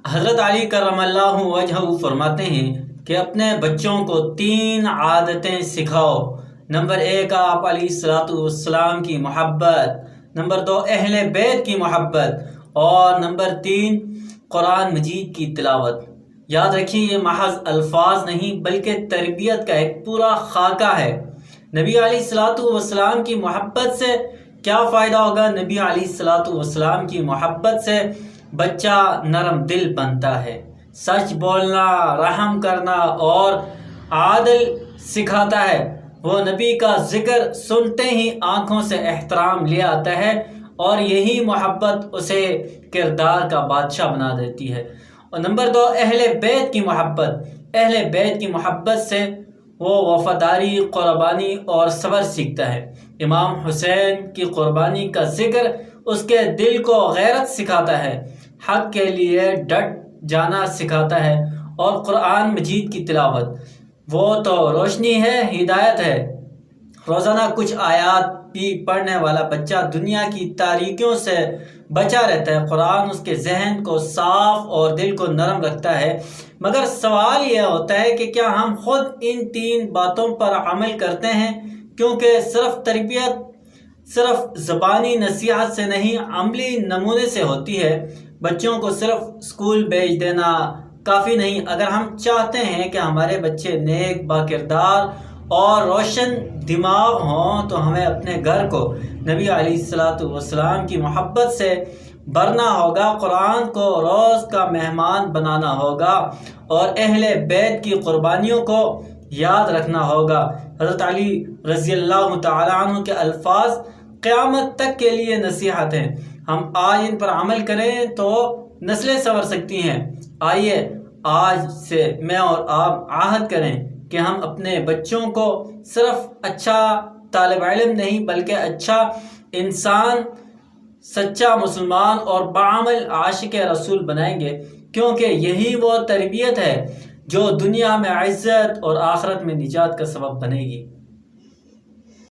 حضرت علی کرم اللہ وجہہ فرماتے ہیں کہ اپنے بچوں کو 3 عادتیں سکھاؤ۔ نمبر 1 آپ علیہ الصلوۃ والسلام کی محبت، نمبر 2 اہل بیت کی محبت، اور نمبر 3 قرآن مجید کی تلاوت۔ یاد رکھیے یہ محض الفاظ نہیں بلکہ تربیت کا ایک پورا خاکہ ہے۔ نبی علیہ الصلوۃ والسلام کی محبت سے کیا فائدہ ہوگا؟ نبی علیہ الصلوۃ والسلام کی محبت سے بچہ نرم دل بنتا ہے، سچ بولنا، رحم کرنا اور عادل سکھاتا ہے۔ وہ نبی کا ذکر سنتے ہی آنکھوں سے احترام لے آتا ہے، اور یہی محبت اسے کردار کا بادشاہ بنا دیتی ہے۔ اور نمبر 2 اہل بیت کی محبت۔ اہل بیت کی محبت سے وہ وفاداری، قربانی اور صبر سیکھتا ہے۔ امام حسین کی قربانی کا ذکر اس کے دل کو غیرت سکھاتا ہے، حق کے لیے ڈٹ جانا سکھاتا ہے، اور قرآن مجید کی تلاوت وہ تو روشنی ہے، ہدایت ہے۔ روزانہ کچھ آیات بھی پڑھنے والا بچہ دنیا کی تاریکیوں سے بچا رہتا ہے۔ قرآن اس کے ذہن کو صاف اور دل کو نرم رکھتا ہے۔ مگر سوال یہ ہوتا ہے کہ کیا ہم خود ان 3 باتوں پر عمل کرتے ہیں؟ کیونکہ صرف تربیت صرف زبانی نصیحت سے نہیں، عملی نمونے سے ہوتی ہے۔ بچوں کو صرف اسکول بھیج دینا کافی نہیں۔ اگر ہم چاہتے ہیں کہ ہمارے بچے نیک، باکردار اور روشن دماغ ہوں تو ہمیں اپنے گھر کو نبی علیہ الصلوۃ والسلام کی محبت سے بھرنا ہوگا، قرآن کو روز کا مہمان بنانا ہوگا، اور اہل بیت کی قربانیوں کو یاد رکھنا ہوگا۔ حضرت علی رضی اللہ تعالیٰ عنہ کے الفاظ قیامت تک کے لیے نصیحت ہیں۔ ہم آج ان پر عمل کریں تو نسلیں سنور سکتی ہیں۔ آئیے آج سے میں اور آپ عہد کریں کہ ہم اپنے بچوں کو صرف اچھا طالب علم نہیں بلکہ اچھا انسان، سچا مسلمان اور بعمل عاشق رسول بنائیں گے، کیونکہ یہی وہ تربیت ہے جو دنیا میں عزت اور آخرت میں نجات کا سبب بنے گی۔